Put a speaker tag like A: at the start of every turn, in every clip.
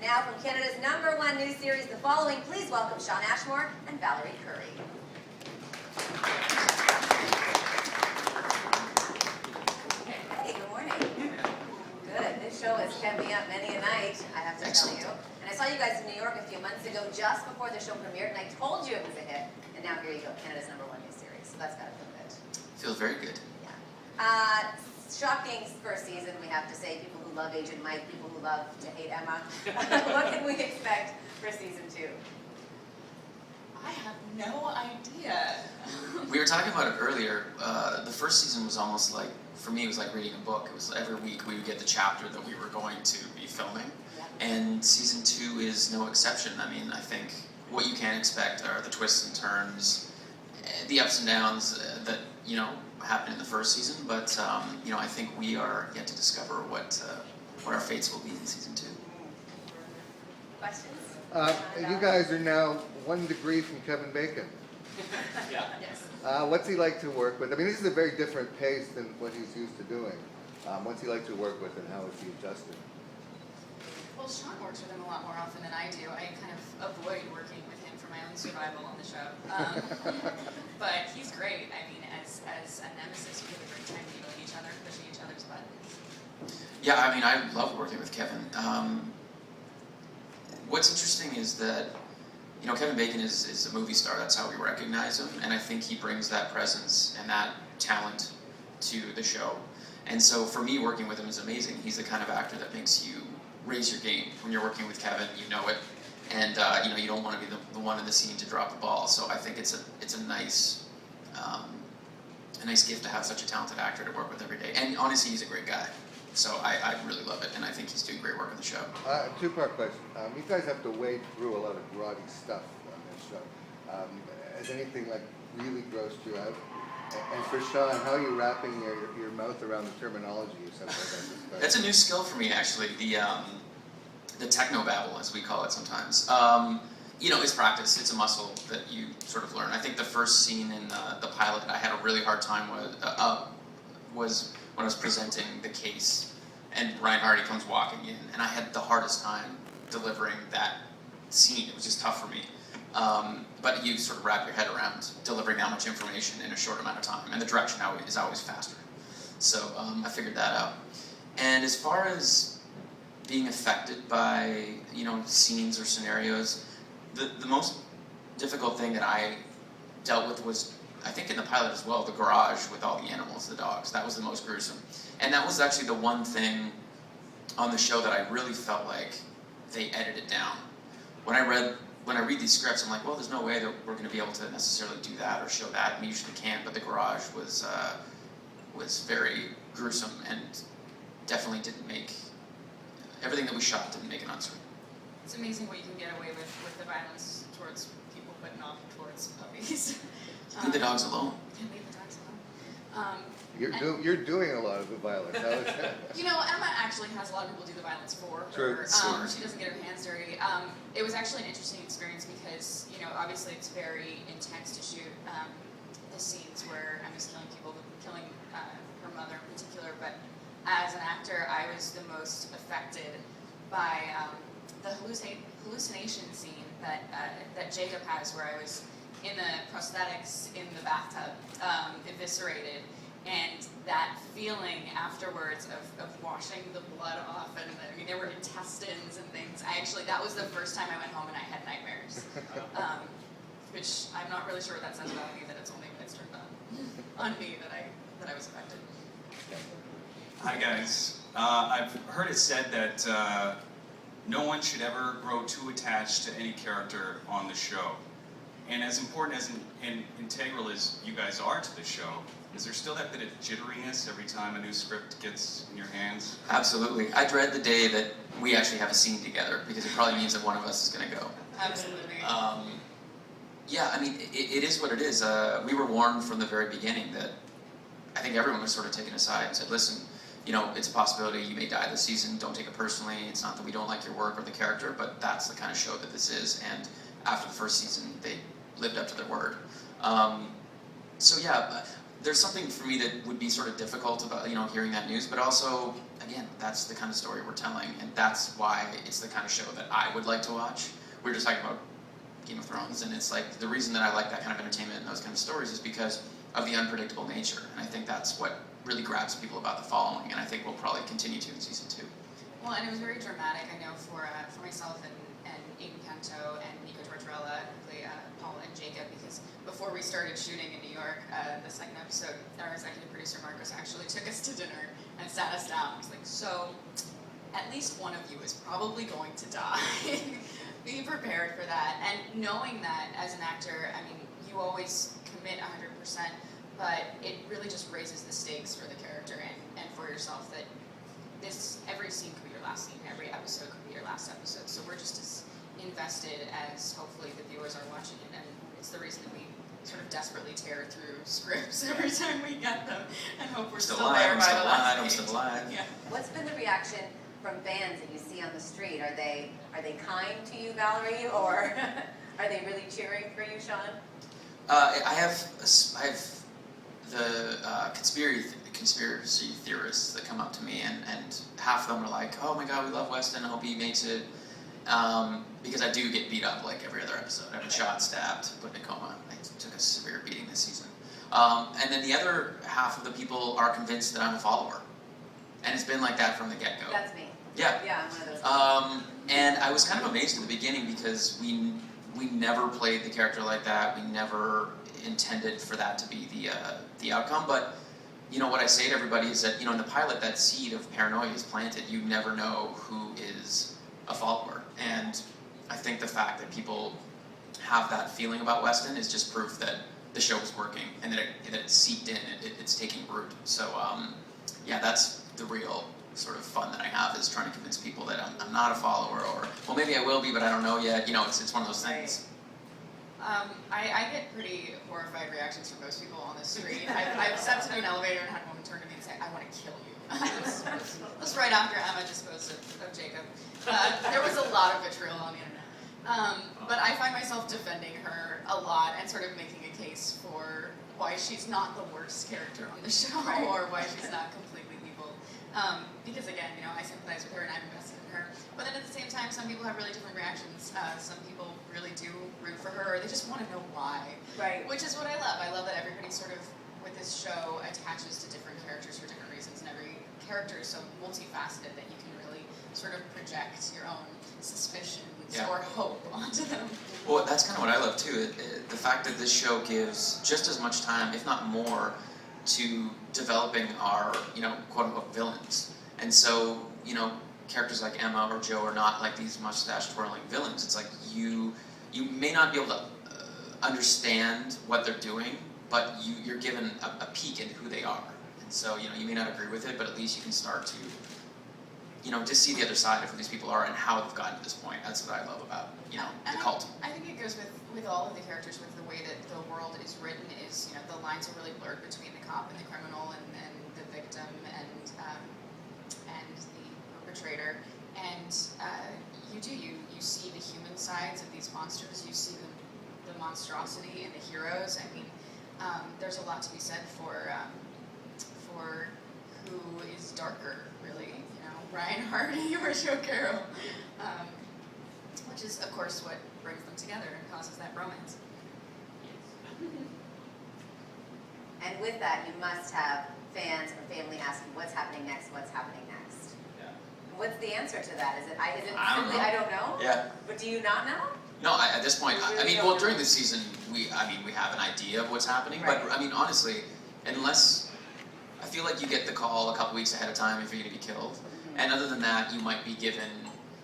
A: now from Canada's #1 news series, The Following, please welcome Shawn Ashmore and Valorie Curry. Hey, good morning. Good. This show has kept me up many a night, I have to tell you. And I saw you guys in New York a few months ago, just before the show premiered, and I told you it was a hit. And now here you go, Canada's #1 news series. So that's got to feel good.
B: Feels very good.
A: Yeah. Shocking first season, we have to say. People who love Agent Mike, people who love to hate Emma. What can we expect for season 2?
C: I have no idea.
B: We were talking about it earlier. The first season was almost like, for me, it was like reading a book. It was every week we would get the chapter that we were going to be filming.
A: Yeah.
B: And season 2 is no exception. I mean, I think what you can expect are the twists and turns, the ups and downs that, you know, happened in the first season. But, you know, I think we are yet to discover what our fates will be in season 2.
A: Questions?
D: You guys are now 1 degree from Kevin Bacon.
B: Yeah.
A: Yes.
D: What's he like to work with? I mean, this is a very different pace than what he's used to doing. What's he like to work with, and how has he adjusted?
C: Well, Shawn works with him a lot more often than I do. I kind of avoid working with him for my own survival on the show. But he's great. I mean, as a nemesis, we have a great time beating each other, pushing each other's buttons.
B: Yeah, I mean, I love working with Kevin. What's interesting is that, you know, Kevin Bacon is a movie star. That's how we recognize him, and I think he brings that presence and that talent to the show. And so for me, working with him is amazing. He's the kind of actor that makes you raise your game. When you're working with Kevin, you know it, and you know, you don't want to be the one in the scene to drop the ball. So I think it's a nice gift to have such a talented actor to work with every day. And honestly, he's a great guy. So I really love it, and I think he's doing great work on the show.
D: 2-part question. You guys have to wade through a lot of grotty stuff on this show. Has anything like really grossed you out? And for Shawn, how are you wrapping your mouth around the terminology you said about this?
B: That's a new skill for me, actually. The technobabble, as we call it sometimes. You know, it's practice. It's a muscle that you sort of learn. I think the first scene in the pilot I had a really hard time with was when I was presenting the case, and Ryan Hardy comes walking in, and I had the hardest time delivering that scene. It was just tough for me. But you sort of wrap your head around delivering that much information in a short amount of time, and the direction is always faster. So I figured that out. And as far as being affected by, you know, scenes or scenarios, the most difficult thing that I dealt with was, I think in the pilot as well, the garage with all the animals, the dogs. That was the most gruesome. And that was actually the one thing on the show that I really felt like they edited down. When I read these scripts, I'm like, well, there's no way that we're going to be able to necessarily do that or show that. And we usually can't, but the garage was very gruesome and definitely didn't make, everything that we shot didn't make it on screen.
C: It's amazing what you can get away with the violence towards people, but not towards puppies.
B: Leave the dogs alone.
C: Leave the dogs alone.
D: You're doing a lot of the violence. How is that?
C: You know, Emma actually has a lot of people do the violence for her.
D: True.
C: She doesn't get her hands dirty. It was actually an interesting experience because, you know, obviously it's very intense to shoot the scenes where Emma's killing people, killing her mother in particular. But as an actor, I was the most affected by the hallucination scene that Jacob has, where I was in the prosthetics in the bathtub, eviscerated, and that feeling afterwards of washing the blood off, and I mean there were intestines and things. That was the first time I went home and I had nightmares, which I'm not really sure what that says about me, that it's only when it's turned on me that I was affected.
E: Hi guys, I've heard it said that no one should ever grow too attached to any character on the show. And as important as and integral as you guys are to the show, is there still that bit of jitteriness every time a new script gets in your hands?
B: Absolutely. I dread the day that we actually have a scene together, because it probably means that one of us is going to go.
C: Absolutely.
B: Yeah, I mean, it is what it is. We were warned from the very beginning that I think everyone was sort of taken aside and said, listen, you know, it's a possibility you may die this season. Don't take it personally. It's not that we don't like your work or the character, but that's the kind of show that this is. And after the first season, they lived up to their word. So yeah, there's something for me that would be sort of difficult about, you know, hearing that news, but also, again, that's the kind of story we're telling, and that's why it's the kind of show that I would like to watch. We were just talking about Game of Thrones, and it's like, the reason that I like that kind of entertainment and those kind of stories is because of the unpredictable nature, and I think that's what really grabs people about the following, and I think we'll probably continue to in season 2.
C: Well, and it was very dramatic, I know, for myself and Aiden Canto and Nico Tortorella, who play Paul and Jacob, because before we started shooting in New York, the second episode, our executive producer Marcos actually took us to dinner and sat us down. He's like, so, at least one of you is probably going to die. Be prepared for that. And knowing that as an actor, I mean, you always commit 100%, but it really just raises the stakes for the character and for yourself that every scene could be your last scene, every episode could be your last episode. So we're just as invested as hopefully the viewers are watching it, and it's the reason that we sort of desperately tear through scripts every time we get them and hope we're still there by the last page.
B: I'm still alive.
C: Yeah.
A: What's been the reaction from fans that you see on the street? Are they kind to you, Valerie, or are they really cheering for you, Shawn?
B: I have the conspiracy theorists that come up to me, and half of them are like, "Oh my God, we love Weston. I hope he makes it." Because I do get beat up like every other episode. I've been shot, stabbed, put in a coma. I took a severe beating this season. And then the other half of the people are convinced that I'm a follower, and it's been like that from the get-go.
A: That's me.
B: Yeah.
A: Yeah, I'm one of those.
B: And I was kind of amazed in the beginning because we never played the character like that. We never intended for that to be the outcome. But you know what I say to everybody is that, you know, in the pilot, that seed of paranoia is planted. You never know who is a follower, and I think the fact that people have that feeling about Weston is just proof that the show is working and that it seeped in. It's taking root. So yeah, that's the real sort of fun that I have, is trying to convince people that I'm not a follower, or, well, maybe I will be, but I don't know yet. You know, it's one of those things.
C: I get pretty horrified reactions from most people on the street. I've stepped into an elevator and had a woman turn to me and say, "I want to kill you." This was right after Emma disposed of Jacob. There was a lot of vitriol on the internet. But I find myself defending her a lot and sort of making a case for why she's not the worst character on the show, or why she's not completely evil. Because again, you know, I sympathize with her and I'm invested in her. But then at the same time, some people have really different reactions. Some people really do root for her, or they just want to know why.
A: Right.
C: Which is what I love. I love that everybody sort of, with this show, attaches to different characters for different reasons, and every character is so multifaceted that you can really sort of project your own suspicions or hope onto them.
B: Well, that's kind of what I love too. The fact that this show gives just as much time, if not more, to developing our, you know, quote-unquote villains. And so, you know, characters like Emma or Joe are not like these mustache-twirling villains. It's like you may not be able to understand what they're doing, but you're given a peek into who they are. And so, you know, you may not agree with it, but at least you can start to, you know, just see the other side of who these people are and how they've gotten to this point. That's what I love about, you know, the cult.
C: I think it goes with all of the characters, with the way that the world is written, is, you know, the lines are really blurred between the cop and the criminal and the victim and the perpetrator. And you see the human sides of these monsters. You see the monstrosity in the heroes. I mean, there's a lot to be said for who is darker, really. You know, Ryan Hardy or Joe Carroll, which is, of course, what brings them together and causes that romance.
A: And with that, you must have fans or family asking, "What's happening next? What's happening next?"
B: Yeah.
A: What's the answer to that? Is it
B: I don't
A: simply
B: know.
A: I don't know?
B: Yeah.
A: But do you not know?
B: No, at this point, I mean, well, during the season, we have an idea of what's happening,
A: Right.
B: but I mean, honestly, unless, I feel like you get the call a couple weeks ahead of time if you're going to be killed, and other than that, you might be given,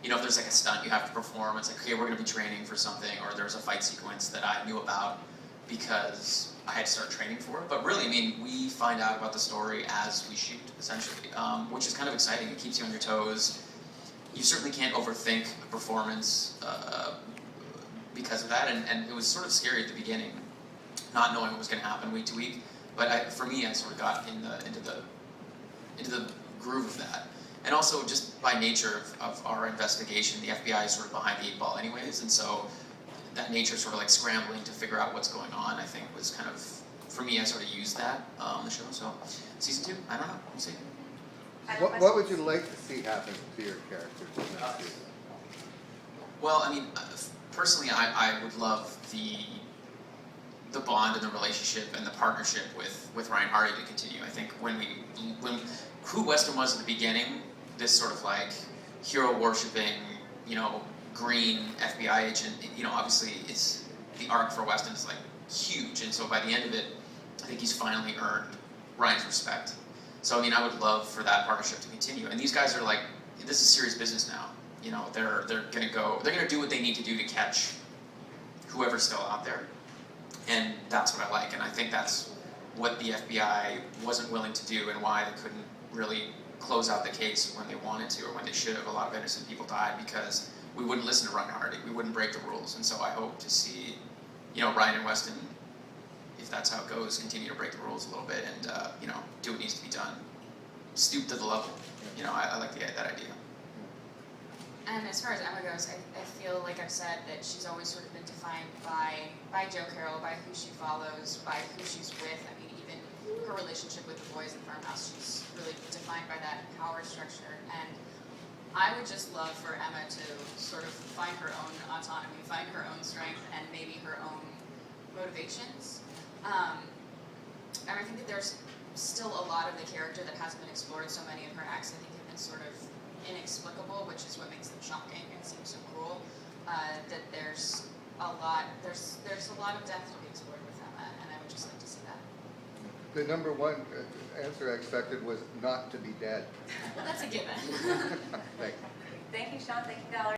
B: you know, if there's like a stunt you have to perform, it's like, okay, we're going to be training for something, or there's a fight sequence that I knew about because I had to start training for it. But really, I mean, we find out about the story as we shoot, essentially, which is kind of exciting. It keeps you on your toes. You certainly can't overthink a performance because of that, and it was sort of scary at the beginning, not knowing what was going to happen week to week. But for me, I sort of got into the groove of that. And also, just by nature of our investigation, the FBI is sort of behind the 8 ball anyways, and so that nature sort of like scrambling to figure out what's going on, I think, was kind of for me, I sort of used that on the show. So season 2, I don't know. We'll see.
A: Final
D: What would
A: questions?
D: you like to see happen to your characters in next season?
B: Well, I mean, personally, I would love the bond and the relationship and the partnership with Ryan Hardy to continue. I think when who Weston was at the beginning, this sort of like hero worshipping, green FBI agent, obviously it's the arc for Weston is like huge, and so by the end of it, I think he's finally earned Ryan's respect. So I mean, I would love for that partnership to continue. And these guys are like, this is serious business now. They're gonna do what they need to do to catch whoever's still out there, and that's what I like. And I think that's what the FBI wasn't willing to do, and why they couldn't really close out the case when they wanted to, or when they should have. A lot of innocent people died because we wouldn't listen to Ryan Hardy. We wouldn't break the rules. And so I hope to see, Ryan and Weston, if that's how it goes, continue to break the rules a little bit and do what needs to be done. Stoop to the level. I like that idea.
C: And as far as Emma goes, I feel like I've said that she's always sort of been defined by Joe Carroll, by who she follows, by who she's with. I mean, even her relationship with the boys in Farmhouse, she's really defined by that power structure. And I would just love for Emma to sort of find her own autonomy, find her own strength, and maybe her own motivations. And I think that there's still a lot of the character that hasn't been explored. So many of her acts, I think, have been sort of inexplicable, which is what makes them shocking and seem so cruel. That there's a lot of depth to be explored with Emma, and I would just like to see that.
D: The number one answer I expected was not to be dead.
C: Well, that's a given.
D: Thanks.
A: Thank you, Shawn. Thank you, Valerie.